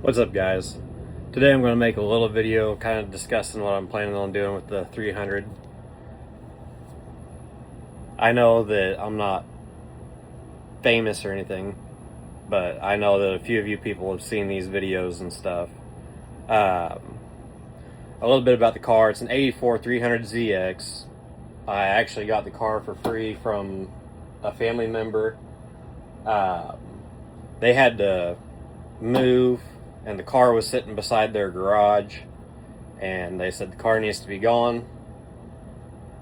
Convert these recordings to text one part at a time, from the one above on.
What's up, guys? Today I'm going to make a little video kind of discussing what I'm planning on doing with the 300. I know that I'm not famous or anything, but I know that a few of you people have seen these videos and stuff. A little bit about the car. It's an 84 300ZX. I actually got the car for free from a family member. They had to move, and the car was sitting beside their garage, and they said the car needs to be gone,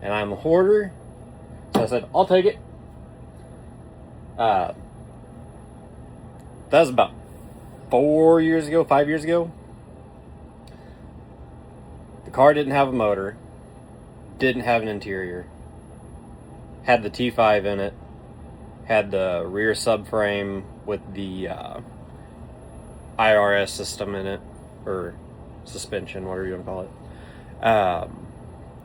and I'm a hoarder, so I said I'll take it. That was about 5 years ago. The car didn't have a motor, didn't have an interior, had the T5 in it, had the rear subframe with the IRS system in it, or suspension, whatever you want to call it.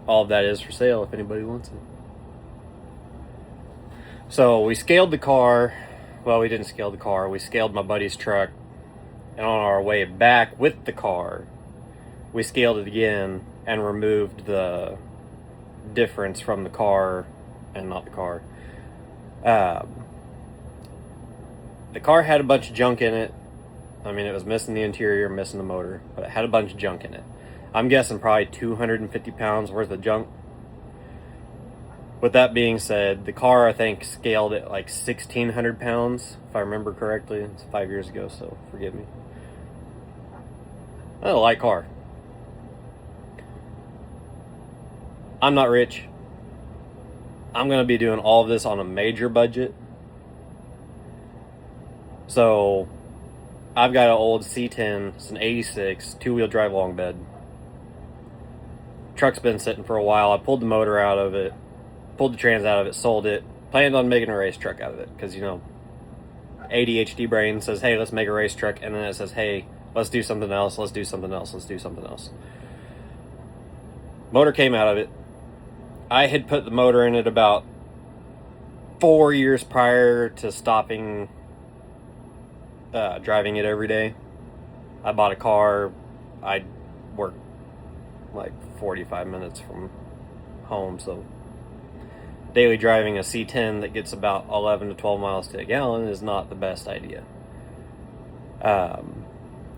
All of that is for sale if anybody wants it. So we scaled the car. Well, we didn't scale the car. We scaled my buddy's truck, and on our way back with the car, we scaled it again and removed the difference from the car and not the car. The car had a bunch of junk in it. I mean, it was missing the interior, missing the motor, but it had a bunch of junk in it. I'm guessing probably 250 pounds worth of junk. With that being said, the car, I think, scaled at like 1,600 pounds, if I remember correctly. It's 5 years ago, so forgive me. That's a light car. I'm not rich. I'm going to be doing all of this on a major budget. So I've got an old C10, it's an 86, two-wheel drive long bed. Truck's been sitting for a while. I pulled the motor out of it, pulled the trans out of it, sold it, planned on making a race truck out of it, because, you know, ADHD brain says, hey, let's make a race truck, and then it says, hey, let's do something else, let's do something else, let's do something else. Motor came out of it. I had put the motor in it about 4 years prior to stopping driving it every day. I bought a car. I work like 45 minutes from home, so daily driving a C10 that gets about 11 to 12 miles to a gallon is not the best idea.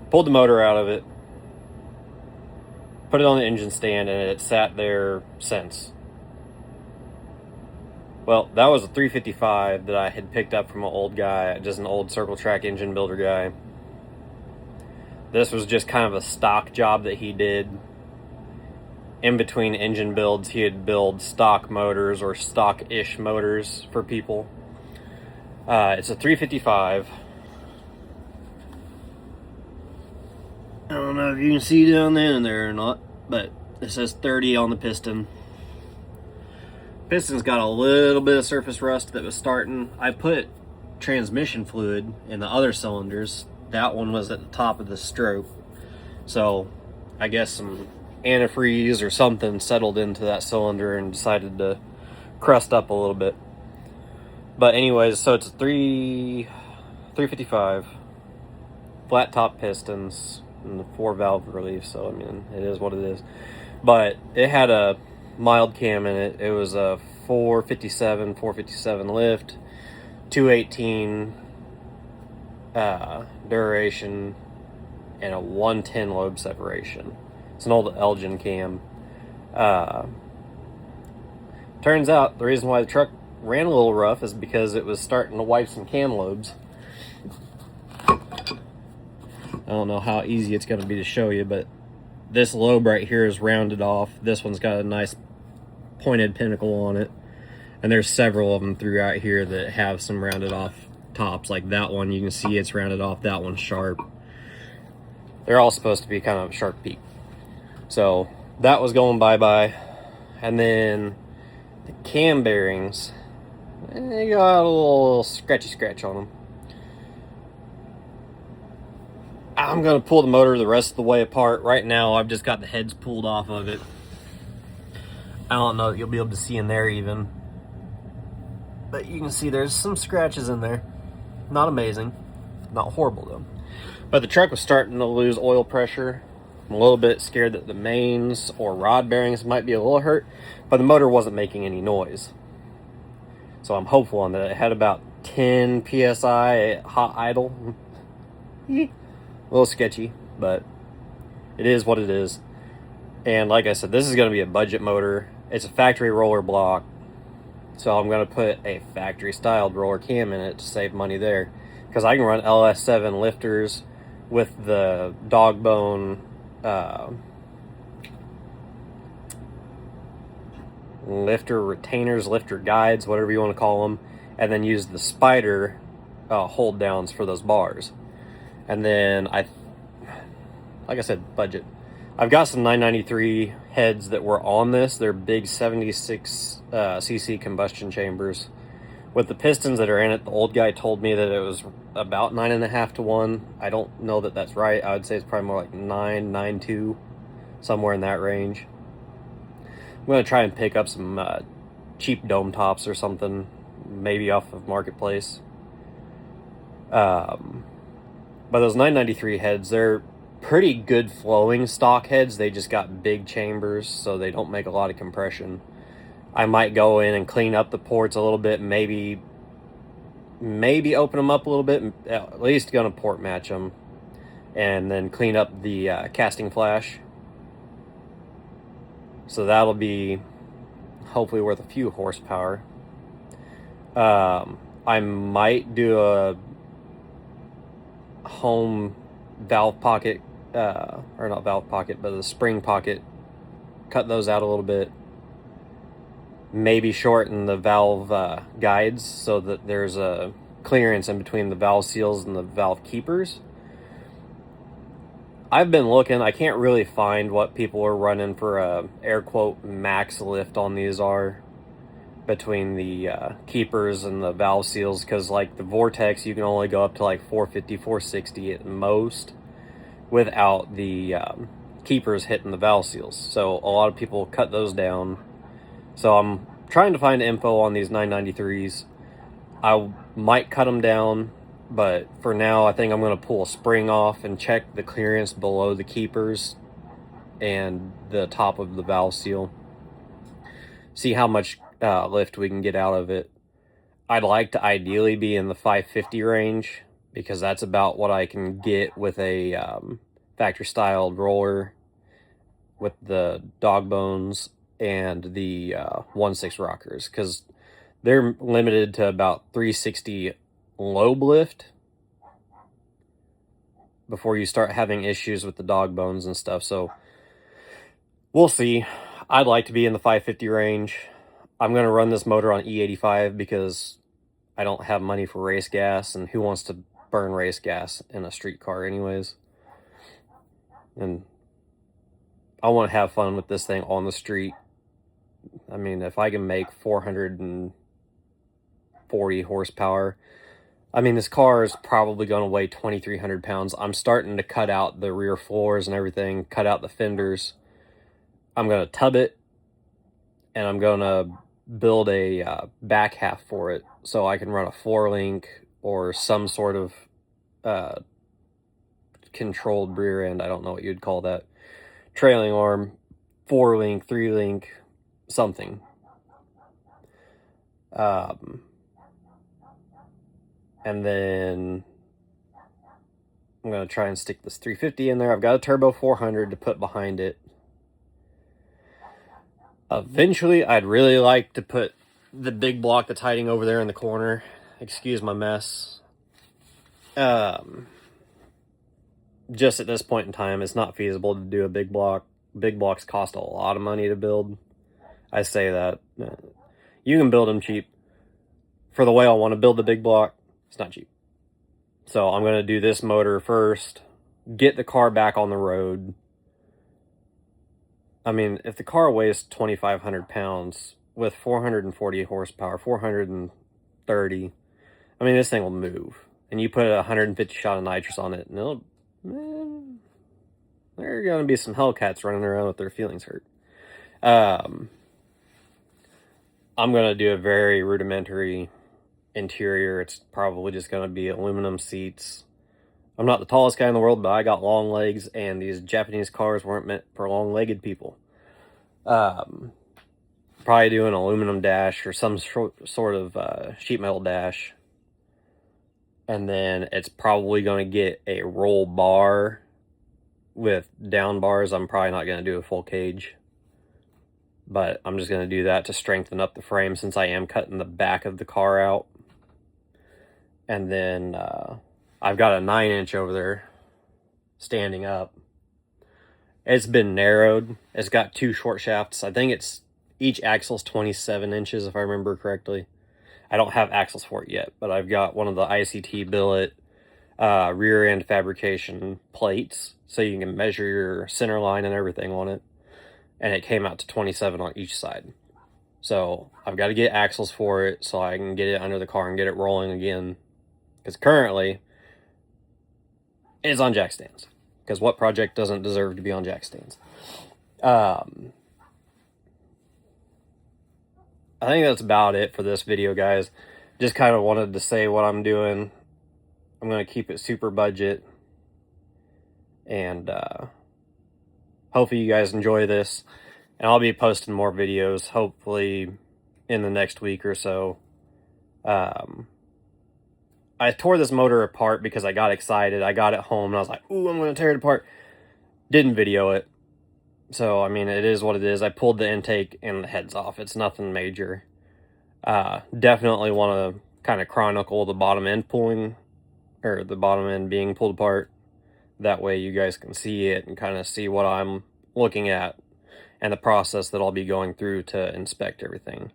Pulled the motor out of it, put it on the engine stand, and it sat there since. Well, that was a 355 that I had picked up from an old guy, just an old Circle Track engine builder guy. This was just kind of a stock job that he did. In between engine builds, he would build stock motors or stock-ish motors for people. It's a 355. I don't know if you can see down there or not, but it says 30 on the piston. Piston's got a little bit of surface rust that was starting. I put transmission fluid in the other cylinders. That one was at the top of the stroke. So I guess some antifreeze or something settled into that cylinder and decided to crust up a little bit. But anyways, so it's a 355, flat top pistons, and the 4-valve relief. So I mean, it is what it is. But it had a mild cam in it. It was a 457 lift, 218 duration, and a 110 lobe separation. It's an old Elgin cam. Turns out the reason why the truck ran a little rough is because it was starting to wipe some cam lobes. I don't know how easy it's going to be to show you, but this lobe right here is rounded off. This one's got a nice pointed pinnacle on it, and there's several of them throughout here that have some rounded off tops. Like that one, you can see it's rounded off. That one's sharp. They're all supposed to be kind of sharp peak. So that was going bye-bye. And then the cam bearings, they got a little scratch on them. I'm gonna pull the motor the rest of the way apart. Right now I've just got the heads pulled off of it. I don't know that you'll be able to see in there even, but you can see there's some scratches in there. Not amazing, not horrible though. But the truck was starting to lose oil pressure. I'm a little bit scared that the mains or rod bearings might be a little hurt, but the motor wasn't making any noise. So I'm hopeful on that. It had about 10 psi at hot idle. A little sketchy, but it is what it is. And like I said, this is going to be a budget motor. It's a factory roller block, so I'm going to put a factory styled roller cam in it to save money there, because I can run LS7 lifters with the dog bone lifter retainers, lifter guides, whatever you want to call them, and then use the spider hold downs for those bars. And then like I said, budget. I've got some 993 heads that were on this. They're big 76 cc combustion chambers with the pistons that are in it. The old guy told me that it was about 9.5 to 1. I don't know that that's right. I would say it's probably more like 9.92, somewhere in that range. I'm going to try and pick up some cheap dome tops or something, maybe off of Marketplace. But those 993 heads, they're pretty good flowing stock heads. They just got big chambers, so they don't make a lot of compression. I might go in and clean up the ports a little bit, maybe open them up a little bit, at least gonna port match them, and then clean up the casting flash. So that'll be hopefully worth a few horsepower. I might do a home valve pocket, or not valve pocket, but the spring pocket, cut those out a little bit, maybe shorten the valve guides so that there's a clearance in between the valve seals and the valve keepers. I've been looking, I can't really find what people are running for a air quote max lift on these are between the keepers and the valve seals, because like the Vortex, you can only go up to like 450, 460 at most without the keepers hitting the valve seals. So a lot of people cut those down. So I'm trying to find info on these 993s. I might cut them down, but for now I think I'm going to pull a spring off and check the clearance below the keepers and the top of the valve seal. See how much lift we can get out of it. I'd like to ideally be in the 550 range, because that's about what I can get with a factory styled roller with the dog bones and the 1.6 rockers, because they're limited to about 360 lobe lift before you start having issues with the dog bones and stuff. So we'll see. I'd like to be in the 550 range. I'm going to run this motor on E85 because I don't have money for race gas, and who wants to burn race gas in a street car anyways? And I want to have fun with this thing on the street. I mean, if I can make 440 horsepower, I mean, this car is probably going to weigh 2,300 pounds. I'm starting to cut out the rear floors and everything, cut out the fenders. I'm going to tub it, and I'm going to build a back half for it so I can run a 4-link or some sort of controlled rear end. I don't know what you'd call that. Trailing arm, 4-link, 3-link, something. And then I'm going to try and stick this 350 in there. I've got a turbo 400 to put behind it. Eventually, I'd really like to put the big block that's hiding over there in the corner. Excuse my mess. Just at this point in time, it's not feasible to do a big block. Big blocks cost a lot of money to build. I say that. You can build them cheap. For the way I want to build the big block, it's not cheap. So I'm going to do this motor first, get the car back on the road. I mean, if the car weighs 2,500 pounds with 440 horsepower, 430, I mean, this thing will move. And you put a 150 shot of nitrous on it, and it'll, there are going to be some Hellcats running around with their feelings hurt. I'm going to do a very rudimentary interior. It's probably just going to be aluminum seats, I'm not the tallest guy in the world, but I got long legs, and these Japanese cars weren't meant for long-legged people. Probably do an aluminum dash or some sort of sheet metal dash. And then it's probably going to get a roll bar with down bars. I'm probably not going to do a full cage, but I'm just going to do that to strengthen up the frame since I am cutting the back of the car out. And then I've got a 9-inch over there standing up. It's been narrowed. It's got 2 short shafts. I think it's each axle's 27 inches if I remember correctly. I don't have axles for it yet, but I've got one of the ICT billet rear end fabrication plates, so you can measure your center line and everything on it. And it came out to 27 on each side. So I've got to get axles for it so I can get it under the car and get it rolling again. Because currently, it's on jack stands. Because what project doesn't deserve to be on jack stands? I think that's about it for this video, guys. Just kind of wanted to say what I'm doing. I'm going to keep it super budget. And hopefully you guys enjoy this. And I'll be posting more videos, hopefully in the next week or so. I tore this motor apart because I got excited. I got it home and I was like, ooh, I'm going to tear it apart. Didn't video it. So, I mean, it is what it is. I pulled the intake and the heads off. It's nothing major. Definitely want to kind of chronicle the bottom end pulling, or the bottom end being pulled apart. That way you guys can see it and kind of see what I'm looking at and the process that I'll be going through to inspect everything.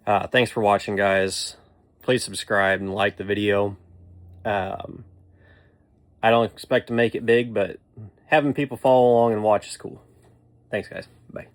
Thanks for watching, guys. Please subscribe and like the video. I don't expect to make it big, but having people follow along and watch is cool. Thanks, guys. Bye.